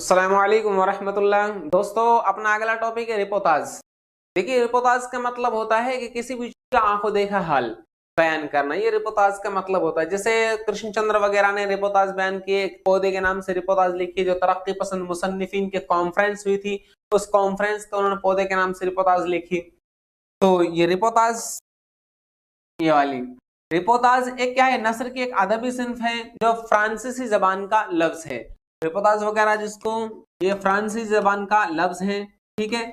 अस्सलाम वालेकुम वरहमतुल्लाह। दोस्तों, अपना अगला टॉपिक है रिपोर्टाज। देखिए, रिपोर्टाज का मतलब होता है कि किसी भी चीज का आंखों देखा हाल बयान करना, ये रिपोर्टाज का मतलब होता है। जैसे कृष्णचंद्र वगैरह ने रिपोर्टाज बयान किए, एक पौधे के नाम से रिपोर्टाज लिखी, जो तरक्की पसंद मुसन्निफिन की कॉन्फ्रेंस हुई थी, उस कॉन्फ्रेंस को उन्होंने पौधे के नाम से रिपोर्टाज लिखी। तो ये रिपोर्टाज, ये वाली रिपोर्टाज एक क्या है, नस्र की एक अदबी सिन्फ है जो फ्रांसीसी जबान का लफ्ज है। रिपोर्टाज वगैरह जिसको, ये फ्रांसीसी जबान का लफ्ज है, ठीक है।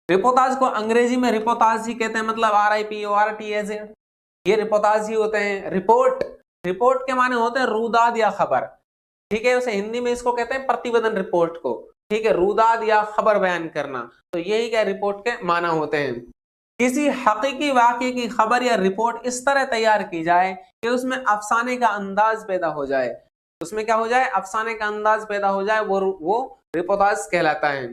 रिपोर्टाज को अंग्रेजी में रिपोर्टाज ही कहते हैं, मतलब RIPORTAZ। ये रिपोर्टाज ही होते हैं। रिपोर्ट, रिपोर्ट के माने होते हैं रूदाद या खबर, ठीक है। उसे हिंदी में इसको कहते हैं प्रतिवेदन रिपोर्ट को, ठीक है, रूदाद या खबर बयान करना। तो यही क्या रिपोर्ट के माना होते हैं। किसी हकीकी वाकये की खबर या रिपोर्ट इस तरह तैयार की जाए कि उसमें अफसाने का अंदाज पैदा हो जाए, उसमें क्या हो जाए, अफसाने का अंदाज पैदा हो जाए, वो रिपोर्टाज कहलाता है।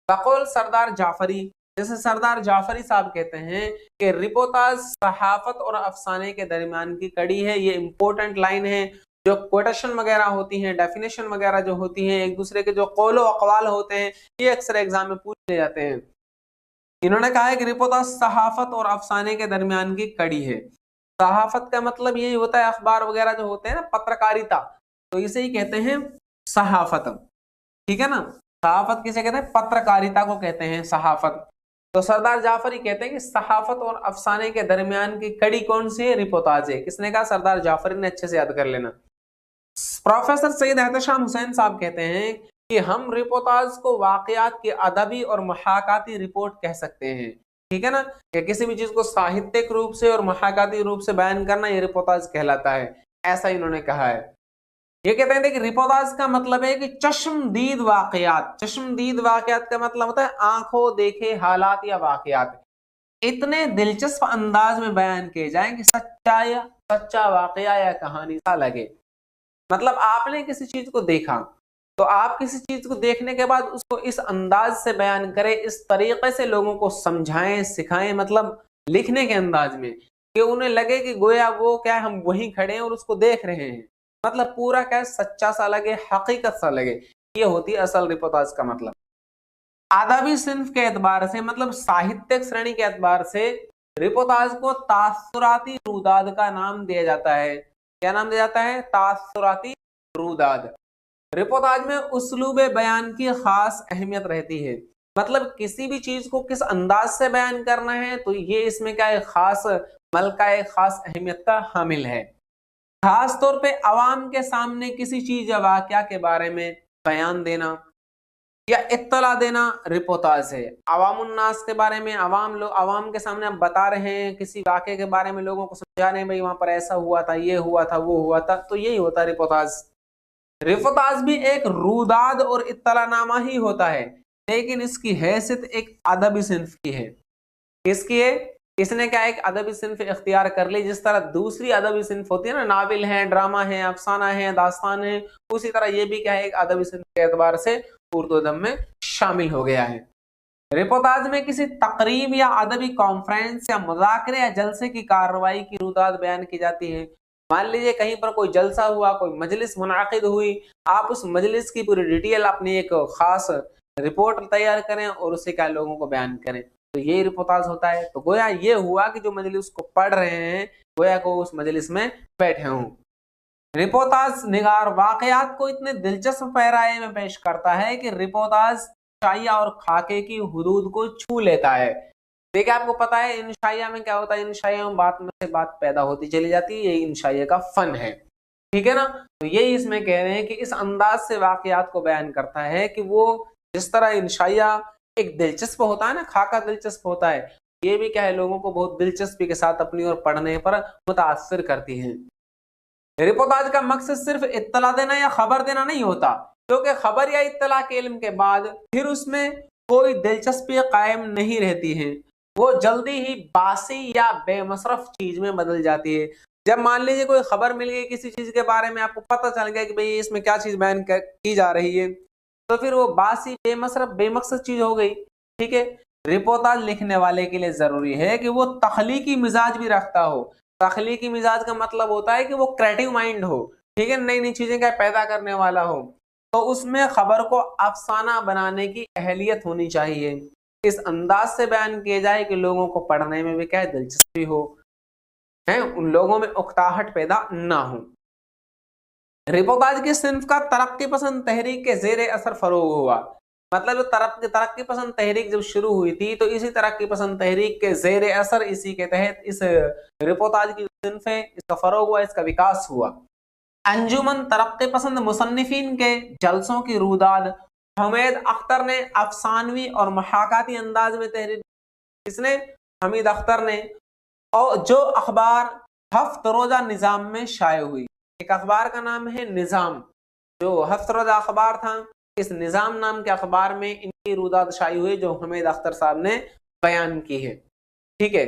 बकौल सरदार जाफरी, जैसे सरदार जाफरी साहब कहते हैं कि रिपोर्टाज सहाफत और अफसाने के दरमियान की कड़ी है। ये इंपॉर्टेंट लाइन है। जो कोटेशन वगैरह होती हैं, डेफिनेशन वगैरह जो होती हैं, एक दूसरे के जो कौलो अकवाल होते हैं, ये अक्सर एग्जाम में पूछ ले जाते हैं। इन्होंने कहा है कि रिपोर्टाज सहाफत और अफसाने के दरमियान की कड़ी है। सहाफत का मतलब यही होता है, अखबार वगैरह जो होते हैं ना, पत्रकारिता, तो इसे ही कहते हैं सहाफत, ठीक है ना। सहाफत किसे कहते हैं, पत्रकारिता को कहते हैं सहाफत। तो सरदार जाफरी कहते हैं कि सहाफत और अफसाने के दरमियान की कड़ी कौन सी है, रिपोर्टाज है। किसने कहा, सरदार जाफरी ने, अच्छे से याद कर लेना। प्रोफेसर सईद एहतशाम हुसैन साहब कहते हैं कि हम रिपोर्टाज को वाकयात की अदबी और मुहाकाती रिपोर्ट कह सकते हैं, ठीक है ना। कि किसी भी चीज को साहित्यिक रूप से और मुहाकाती रूप से बयान करना, ये रिपोर्टाज कहलाता है, ऐसा इन्होंने कहा है। ये कहते हैं कि रिपोर्टाज का मतलब है कि चश्मदीद वाकयात, चश्मदीद वाकयात का मतलब होता है आंखों देखे हालात या वाकयात इतने दिलचस्प अंदाज में बयान किए जाएं कि सच्चा या सच्चा वाकया या कहानी सा लगे। मतलब आपने किसी चीज को देखा, तो आप किसी चीज को देखने के बाद उसको इस अंदाज से बयान करें, इस तरीके से लोगों को समझाएं, सिखाएं, मतलब लिखने के अंदाज में, कि उन्हें लगे कि गोया वो क्या है, हम वहीं खड़े हैं और उसको देख रहे हैं। मतलब पूरा क्या है, सच्चा सा लगे, हकीकत सा लगे। ये होती है असल रिपोर्टाज का मतलब। अदबी सिन्फ के एतबार से, मतलब साहित्यिक श्रेणी के एतबार से, रिपोर्टाज को तासुराती रूदाद का नाम दिया जाता है। क्या नाम दिया जाता है, तासुराती रूदाद। रिपोर्टाज में उस्लूब बयान की खास अहमियत रहती है। मतलब किसी भी चीज को किस अंदाज से बयान करना है, तो ये इसमें क्या है, खास मलका है, खास अहमियत का हामिल है। खास तौर पे अवाम के सामने किसी चीज या वाकया के बारे में बयान देना या इत्तला देना रिपोर्टाज है। अवाम उन्नास के बारे में, अवाम के सामने आप बता रहे हैं किसी वाकये के बारे में, लोगों को समझा रहे हैं, भाई वहां पर ऐसा हुआ था, ये हुआ था, वो हुआ था, तो यही होता है रिपोर्टाज। रिपोर्टाज भी एक रूदाद और इत्तलानामा ही होता है, लेकिन इसकी हैसियत एक अदबी सिन्फ की है। किसकी है, इसने क्या एक अदबी सिन्फ इख्तियार कर ली। जिस तरह दूसरी अदबी सिन्फ होती है ना, नाविल है, ड्रामा है, अफसाना है, दास्तान है, उसी तरह ये भी क्या है, एक अदबी सिन्फ के एतबार से उर्दू अदब में शामिल हो गया है। रिपोर्टाज में किसी तकरीब या अदबी कॉन्फ्रेंस या मुज़ाकरे या जलसे की कार्रवाई की रुदात बयान की जाती है। मान लीजिए कहीं पर कोई जलसा हुआ, कोई मजलिस मुनाकिद हुई, आप उस मजलिस की पूरी डिटेल अपनी एक खास रिपोर्ट तैयार करें और उसे क्या लोगों को बयान करें, तो यही रिपोर्टाज होता है। तो गोया ये हुआ कि जो मजलिस को पढ़ रहे हैं, गोया को उस मजलिस में बैठे हों। रिपोर्टाज निगार वाकयात को इतने दिलचस्प पैराए में पेश करता है कि रिपोर्टाज शाइया और खाके की हुदूद को छू लेता है। देखिए, आपको पता है इन शाइया में क्या होता है, इन शाइया में बात में से बात पैदा होती चली जाती है, यही इन शाइया का फन है, ठीक है ना। तो यही इसमें कह रहे हैं कि इस अंदाज से वाकयात को बयान करता है कि वो जिस तरह इन शाइया एक दिलचस्प होता है ना, खाका दिलचस्प होता है, ये भी क्या है, लोगों को बहुत दिलचस्पी के साथ अपनी ओर पढ़ने पर मुतासिर करती है। रिपोर्टाज का मकसद सिर्फ इत्तला देना या खबर देना नहीं होता, क्योंकि खबर या इत्तला के इल्म के बाद फिर उसमें कोई दिलचस्पी कायम नहीं रहती है, वो जल्दी ही बासी या बेमसरफ चीज में बदल जाती है। जब मान लीजिए कोई खबर मिल गई किसी चीज के बारे में, आपको पता चल गया कि भाई इसमें क्या चीज बयान की जा रही है, तो फिर वो बासी, बेमसरफ, बेमकसद चीज हो गई, ठीक है। रिपोर्टाज लिखने वाले के लिए जरूरी है कि वो तख्लीकी मिजाज भी रखता हो। तख्लीकी मिजाज का मतलब होता है कि वो क्रिएटिव माइंड हो, ठीक है, नई नई चीजें क्या पैदा करने वाला हो, तो उसमें खबर को अफसाना बनाने की अहलियत होनी चाहिए, इस अंदाज से बयान किया जाए कि लोगों को पढ़ने में भी क्या है, दिलचस्पी हो, है, उन लोगों में उकताहट पैदा ना हो। रिपोर्टाज की सिंफ का तरक्की पसंद तहरीक के जेर असर फरोग हुआ, मतलब तरक्की पसंद तहरीक जब शुरू हुई थी तो इसी तरक्की पसंद तहरीक के जेर असर, इसी के तहत इस रिपोर्टाज की सिंफ है, इसका फरोग हुआ, इसका विकास हुआ। अंजुमन तरक्की पसंद मुसन्निफिन के जलसों की रूदाद, हमीद अख्तर ने अफसानवी और महाकाती अंदाज में तहरीर, किसने, हमीद अख्तर ने, और जो अखबार हफ्त रोजा निजाम में शाये हुई, एक अखबार का नाम है निजाम, जो हफ्त रोजा अखबार था, इस निजाम नाम के अखबार में इनकी रूदाद शाये हुई जो हमीद अख्तर साहब ने बयान की है। ठीक है,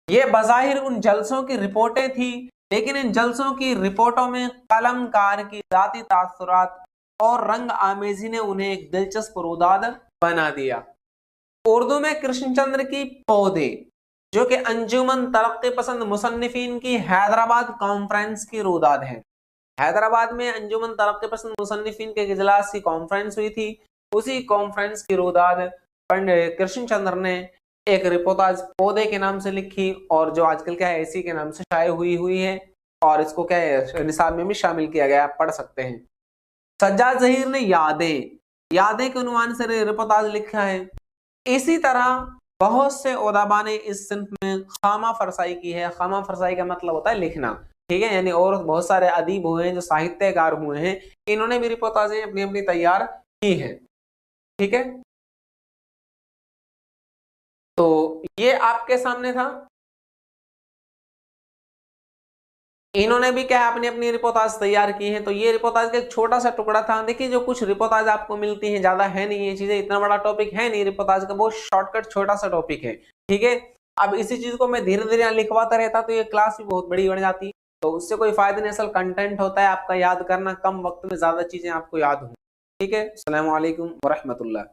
ये बज़ाहिर उन जलसों की रिपोर्टें थी, लेकिन इन जलसों की रिपोर्टों में कलमकार की जाती तासुरात और रंग आमेजी ने उन्हें एक दिलचस्प रूदाद बना दिया। उर्दू में कृष्णचंद्र की पौधे, जो कि अंजुमन तरक्की पसंद मुसन्निफिन की हैदराबाद कॉन्फ्रेंस की रूदाद है। हैदराबाद में अंजुमन तरक्की पसंद मुसन्निफिन के इजलास की कॉन्फ्रेंस हुई थी, उसी कॉन्फ्रेंस की रूदाद पंडित कृष्णचंद्र ने एक रिपोर्टाज पौधे के नाम से लिखी, और जो आजकल क्या है ऐसी के नाम से शाये हुई है, और इसको क्या है निसाब में भी शामिल किया गया, आप पढ़ सकते हैं। सज्जाद ज़हीर ने यादें के उन्वान से रिपोर्टाज लिखा है। इसी तरह बहुत से उदाबा ने इस सिंफ में खामा फरसाई की है। खामा फरसाई का मतलब होता है लिखना, ठीक है, यानी और बहुत सारे अदीब हुए हैं जो साहित्यकार हुए हैं, इन्होंने भी रिपोर्टाजें अपनी अपनी तैयार की है। ठीक है, तो ये आपके सामने था, इन्होंने भी क्या अपनी अपनी रिपोर्टाज तैयार की है। तो ये रिपोर्टाज का एक छोटा सा टुकड़ा था। देखिए जो कुछ रिपोर्टाज आपको मिलती हैं, ज्यादा है नहीं, ये चीजें इतना बड़ा टॉपिक है नहीं, रिपोर्टाज का बहुत शॉर्टकट छोटा सा टॉपिक है। ठीक है, अब इसी चीज को मैं धीरे धीरे लिखवाता रहता तो ये क्लास भी बहुत बड़ी बन जाती, तो उससे कोई फायदा नहीं। असल कंटेंट होता है आपका याद करना, कम वक्त में ज्यादा चीजें आपको याद हो। ठीक है, अस्सलाम वालेकुम व रहमतुल्लाह।